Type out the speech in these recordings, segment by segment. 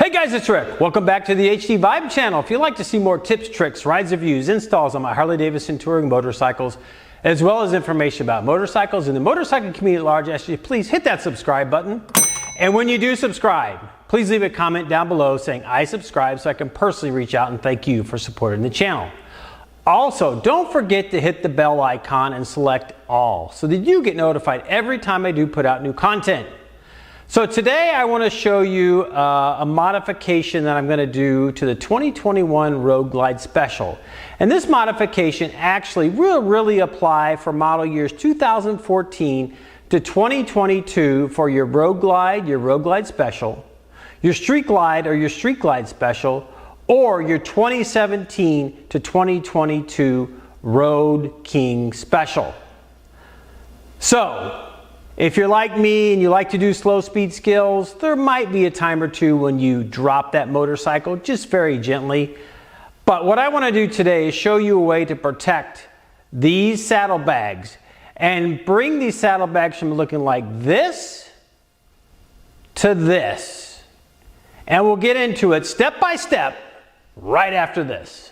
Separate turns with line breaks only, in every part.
Hey guys, it's Rick. Welcome back to the HD Vibe channel. If you'd like to see more tips, tricks, rides, reviews, installs on my Harley Davidson touring motorcycles, as well as information about motorcycles and the motorcycle community at large, I ask you please hit that subscribe button. And when you do subscribe, please leave a comment down below saying I subscribe so I can personally reach out and thank you for supporting the channel. Also, don't forget to hit the bell icon and select all so that you get notified every time I do put out new content. So today I want to show you a modification that I'm going to do to the 2021 Road Glide Special. And this modification actually will really apply for model years 2014 to 2022 for your Road Glide Special, your Street Glide or your Street Glide Special, or your 2017 to 2022 Road King Special. So, if you're like me and you like to do slow speed skills, there might be a time or two when you drop that motorcycle just very gently. But what I want to do today is show you a way to protect these saddlebags and bring these saddlebags from looking like this to this. And we'll get into it step by step right after this.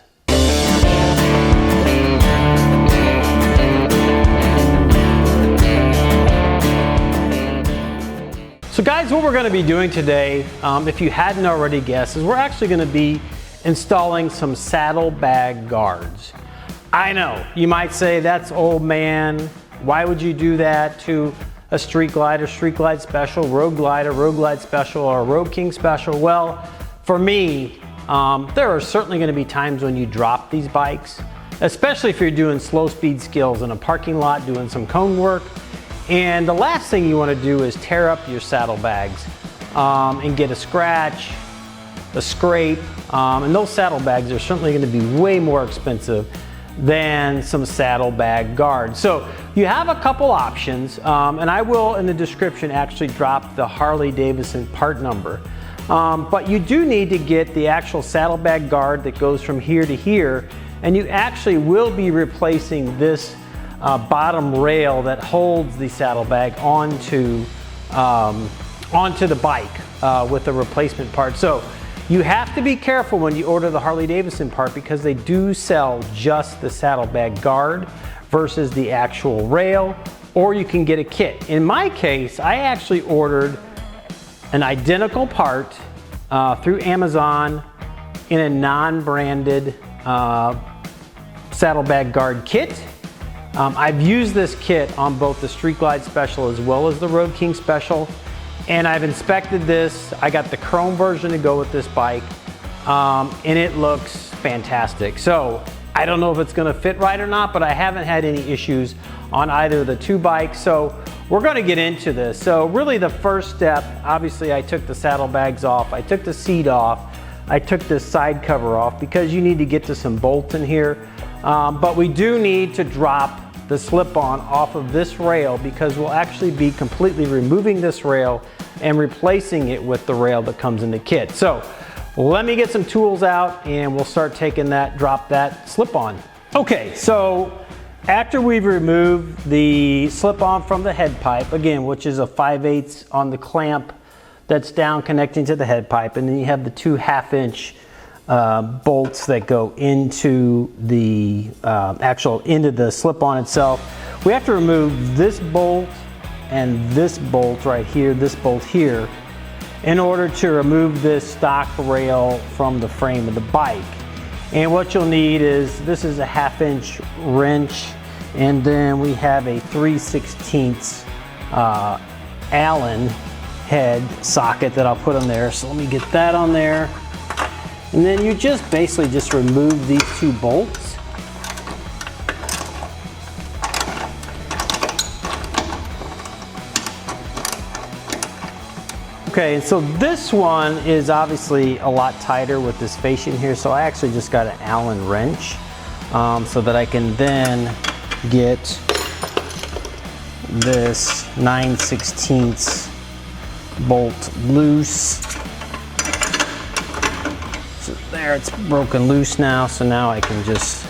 So guys, what we're going to be doing today, if you hadn't already guessed, is we're actually going to be installing some saddlebag guards. I know, you might say that's old man. Why would you do that to a Street Glide or Street Glide Special, Road Glide or Road Glide Special, or a Road King Special? Well, for me, there are certainly going to be times when you drop these bikes, especially if you're doing slow speed skills in a parking lot, doing some cone work. And the last thing you want to do is tear up your saddlebags and get a scratch, a scrape, and those saddlebags are certainly going to be way more expensive than some saddlebag guards. So you have a couple options, and I will in the description actually drop the Harley Davidson part number. But you do need to get the actual saddlebag guard that goes from here to here, and you actually will be replacing this bottom rail that holds the saddlebag onto the bike with a replacement part. So you have to be careful when you order the Harley Davidson part because they do sell just the saddlebag guard versus the actual rail, or you can get a kit. In my case, I actually ordered an identical part through Amazon in a non-branded saddlebag guard kit. I've used this kit on both the Street Glide Special as well as the Road King Special, and I've inspected this. I got the chrome version to go with this bike, and it looks fantastic. So I don't know if it's going to fit right or not, but I haven't had any issues on either of the two bikes. So we're going to get into this. So really the first step, obviously I took the saddlebags off, I took the seat off, I took this side cover off because you need to get to some bolts in here. But we do need to drop the slip-on off of this rail because we'll actually be completely removing this rail and replacing it with the rail that comes in the kit. So let me get some tools out and we'll start taking that, drop that slip-on. Okay, so after we've removed the slip-on from the head pipe, again, which is a 5/8 on the clamp that's down connecting to the head pipe, and then you have the two 1/2-inch bolts that go into the into the slip-on itself. We have to remove this bolt and this bolt right here, this bolt here, in order to remove this stock rail from the frame of the bike. And what you'll need is, this is a 1/2-inch wrench, and then we have a 3/16 Allen head socket that I'll put on there. So let me get that on there. And then you just basically just remove these two bolts. Okay, and so this one is obviously a lot tighter with this fascia here, so I actually just got an Allen wrench so that I can then get this 9/16 bolt loose. There, it's broken loose now, so now I can just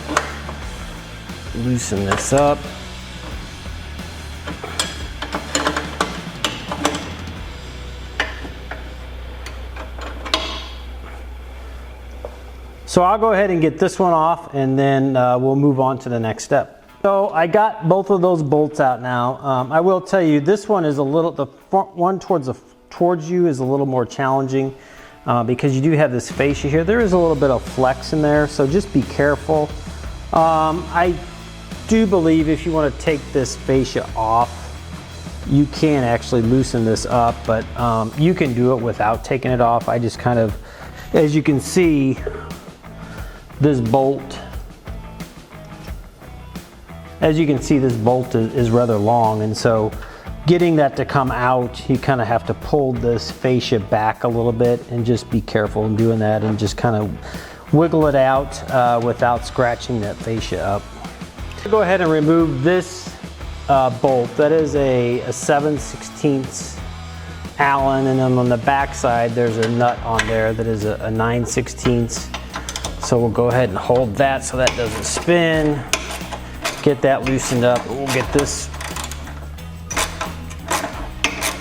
loosen this up. So I'll go ahead and get this one off, and then we'll move on to the next step. So I got both of those bolts out now. I will tell you, this one is a little, the front one towards you is a little more challenging because you do have this fascia here. There is a little bit of flex in there, so just be careful. I do believe if you want to take this fascia off, you can actually loosen this up, but you can do it without taking it off. I just kind of, as you can see, this bolt, is rather long, and so getting that to come out, you kind of have to pull this fascia back a little bit, and just be careful in doing that, and just kind of wiggle it out without scratching that fascia up. Go ahead and remove this bolt. That is a 7/16 Allen, and then on the back side there's a nut on there that is a 9/16. So we'll go ahead and hold that so that doesn't spin. Get that loosened up. We'll get this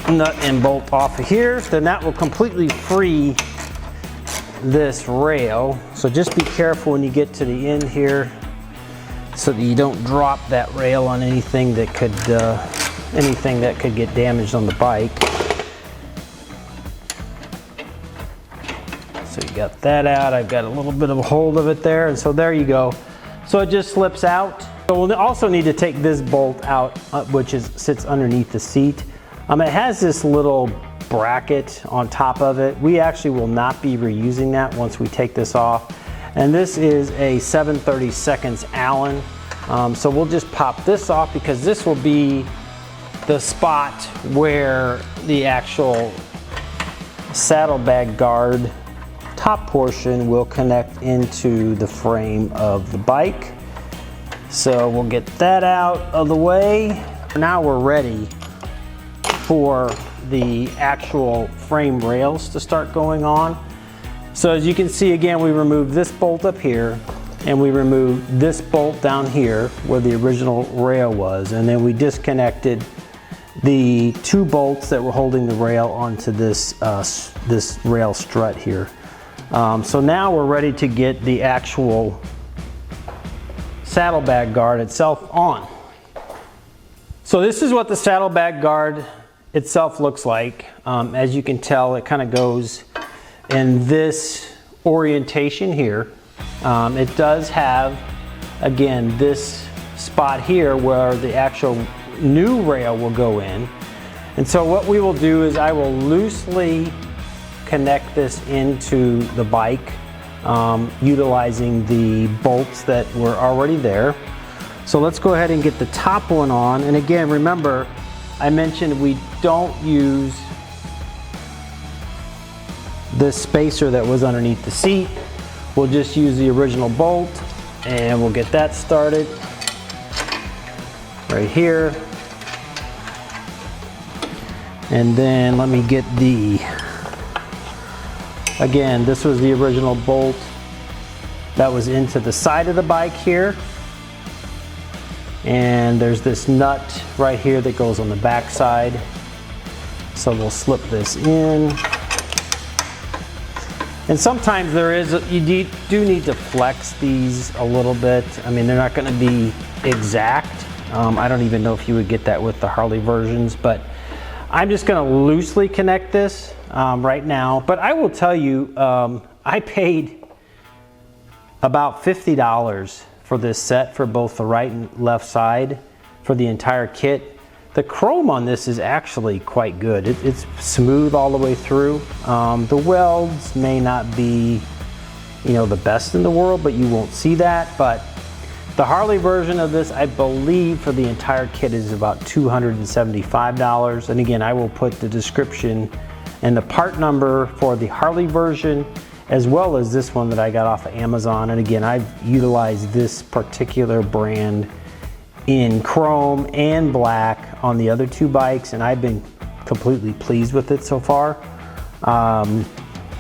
nut and bolt off of here. Then that will completely free this rail. So just be careful when you get to the end here so that you don't drop that rail on anything that could get damaged on the bike. So you got that out. I've got a little bit of a hold of it there, and so there you go. So it just slips out. So we'll also need to take this bolt out, which sits underneath the seat. It has this little bracket on top of it. We actually will not be reusing that once we take this off. And this is a 7/32 Allen. So we'll just pop this off because this will be the spot where the actual saddlebag guard top portion will connect into the frame of the bike. So we'll get that out of the way. Now we're ready for the actual frame rails to start going on. So as you can see, again, we removed this bolt up here, and we removed this bolt down here where the original rail was, and then we disconnected the two bolts that were holding the rail onto this this rail strut here. So now we're ready to get the actual saddlebag guard itself on. So this is what the saddlebag guard itself looks like. As you can tell, it kind of goes in this orientation here. It does have, again, this spot here where the actual new rail will go in. And so what we will do is I will loosely connect this into the bike, utilizing the bolts that were already there. So let's go ahead and get the top one on. And again, remember, I mentioned we don't use this spacer that was underneath the seat. We'll just use the original bolt, and we'll get that started right here. And then let me get again, this was the original bolt that was into the side of the bike here. And there's this nut right here that goes on the back side. So we'll slip this in. And sometimes you do need to flex these a little bit. I mean, they're not going to be exact. I don't even know if you would get that with the Harley versions, but I'm just going to loosely connect this right now. But I will tell you, I paid about $50 for this set for both the right and left side for the entire kit. The chrome on this is actually quite good. It's smooth all the way through. The welds may not be, the best in the world, but you won't see that. But the Harley version of this, I believe, for the entire kit is about $275. And again, I will put the description and the part number for the Harley version, as well as this one that I got off of Amazon. And again, I've utilized this particular brand in chrome and black on the other two bikes, and I've been completely pleased with it so far.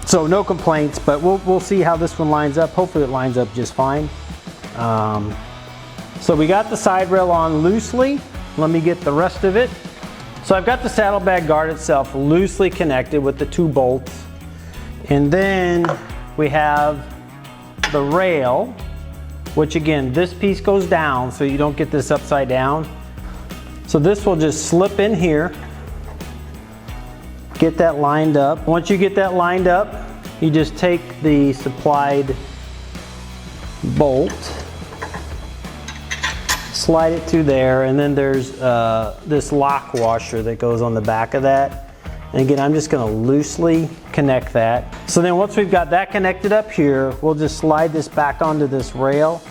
So no complaints, but we'll see how this one lines up. Hopefully it lines up just fine. So we got the side rail on loosely. Let me get the rest of it. So I've got the saddlebag guard itself loosely connected with the two bolts. And then we have the rail, which again, this piece goes down so you don't get this upside down. So this will just slip in here, get that lined up. Once you get that lined up, you just take the supplied bolt, slide it through there, and then there's this lock washer that goes on the back of that. And again, I'm just gonna loosely connect that. So then once we've got that connected up here, we'll just slide this back onto this rail,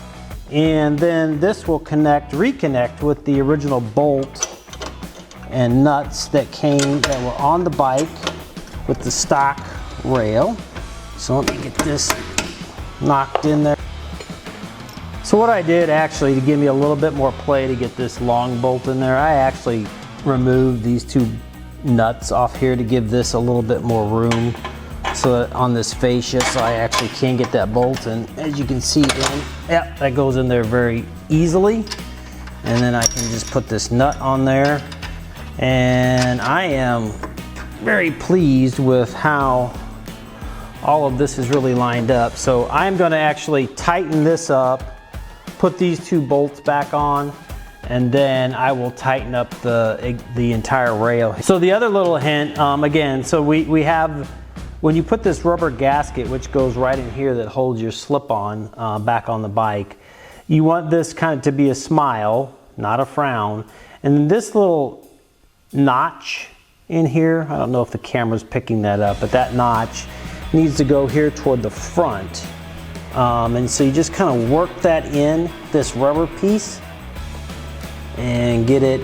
and then this will reconnect with the original bolt and nuts that were on the bike with the stock rail. So let me get this knocked in there. So what I did actually, to give me a little bit more play to get this long bolt in there, I actually removed these two nuts off here to give this a little bit more room so that on this fascia, so I actually can get that bolt. And as you can see, yeah, that goes in there very easily. And then I can just put this nut on there. And I am very pleased with how all of this is really lined up. So I'm going to actually tighten this up, put these two bolts back on, and then I will tighten up the entire rail. So the other little hint, again, so we have, when you put this rubber gasket, which goes right in here that holds your slip-on back on the bike, you want this kind of to be a smile, not a frown. And then this little notch in here, I don't know if the camera's picking that up, but that notch needs to go here toward the front. And so you just kind of work that in, this rubber piece, and get it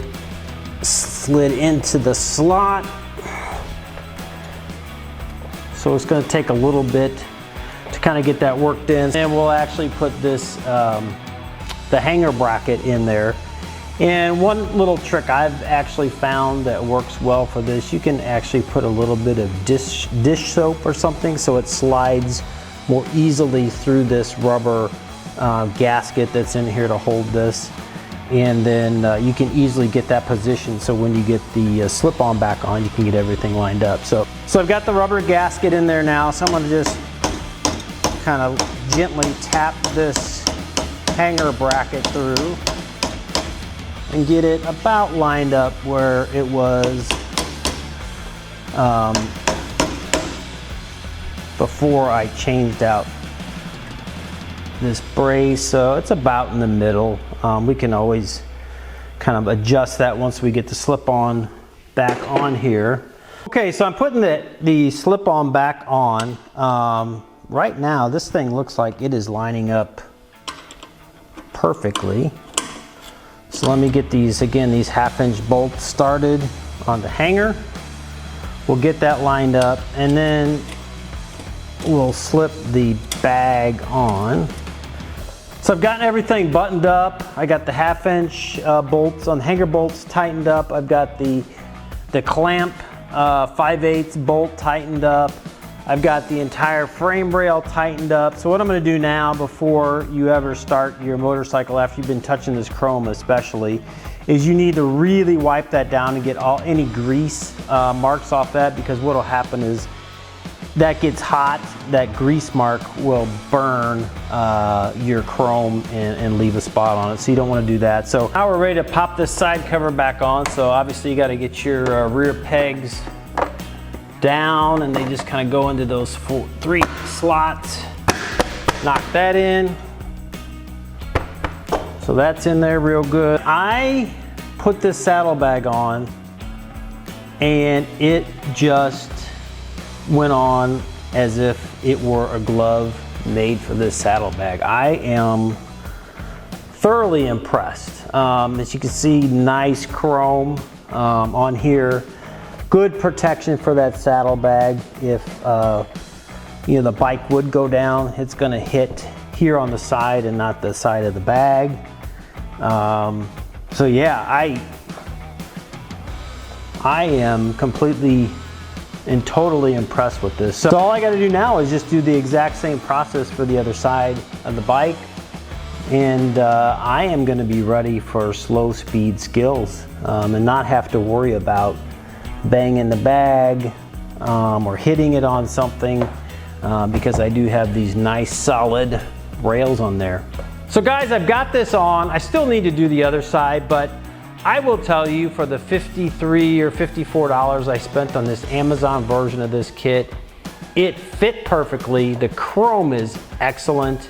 slid into the slot. So it's going to take a little bit to kind of get that worked in. And we'll actually put this, the hanger bracket in there. And one little trick I've actually found that works well for this, you can actually put a little bit of dish soap or something so it slides more easily through this rubber gasket that's in here to hold this. And then you can easily get that position so when you get the slip-on back on, you can get everything lined up. So I've got the rubber gasket in there now, so I'm going to just kind of gently tap this hanger bracket through and get it about lined up where it was before I changed out this brace. So it's about in the middle. We can always kind of adjust that once we get the slip-on back on here. Okay, so I'm putting the slip-on back on. Right now, this thing looks like it is lining up perfectly. So let me get these, again, these 1/2-inch bolts started on the hanger. We'll get that lined up, and then we'll slip the bag on. So I've gotten everything buttoned up. I got the 1/2-inch bolts on the hanger bolts tightened up. I've got the clamp 5/8 bolt tightened up. I've got the entire frame rail tightened up. So what I'm going to do now, before you ever start your motorcycle, after you've been touching this chrome especially, is you need to really wipe that down and get any grease marks off that, because what will happen is that gets hot, that grease mark will burn your chrome and leave a spot on it, so you don't want to do that. So now we're ready to pop this side cover back on. So obviously you got to get your rear pegs down, and they just kind of go into those 3 slots. Knock that in. So that's in there real good. I put this saddlebag on and it just went on as if it were a glove made for this saddlebag. I am thoroughly impressed. As you can see, nice chrome on here. Good protection for that saddlebag. If you know, the bike would go down, it's going to hit here on the side and not the side of the bag. So yeah, I am completely and totally impressed with this. So all I got to do now is just do the exact same process for the other side of the bike, and I am going to be ready for slow speed skills and not have to worry about banging the bag or hitting it on something, because I do have these nice solid rails on there. So guys, I've got this on. I still need to do the other side, but I will tell you, for the $53 or $54 I spent on this Amazon version of this kit, it fit perfectly. The chrome is excellent.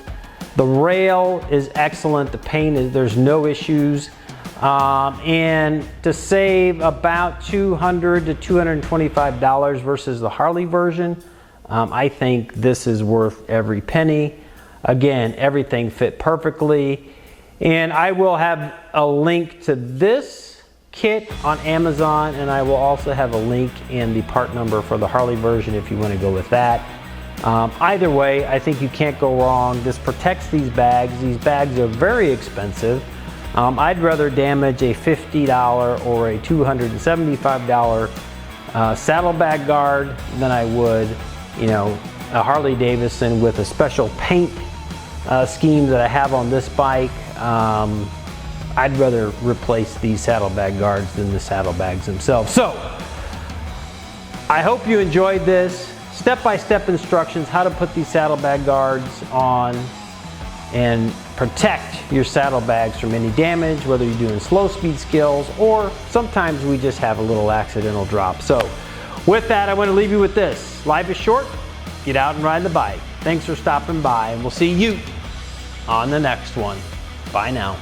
The rail is excellent. The paint is, there's no issues. And to save about $200 to $225 versus the Harley version, I think this is worth every penny. Again, everything fit perfectly. And I will have a link to this kit on Amazon, and I will also have a link and the part number for the Harley version if you want to go with that. Either way, I think you can't go wrong. This protects these bags. These bags are very expensive. I'd rather damage a $50 or a $275 saddlebag guard than I would, you know, a Harley Davidson with a special paint scheme that I have on this bike. I'd rather replace these saddlebag guards than the saddlebags themselves. So, I hope you enjoyed this. Step-by-step instructions how to put these saddlebag guards on and protect your saddlebags from any damage, whether you're doing slow speed skills or sometimes we just have a little accidental drop. So with that, I want to leave you with this. Life is short, get out and ride the bike. Thanks for stopping by, and we'll see you on the next one. Bye now.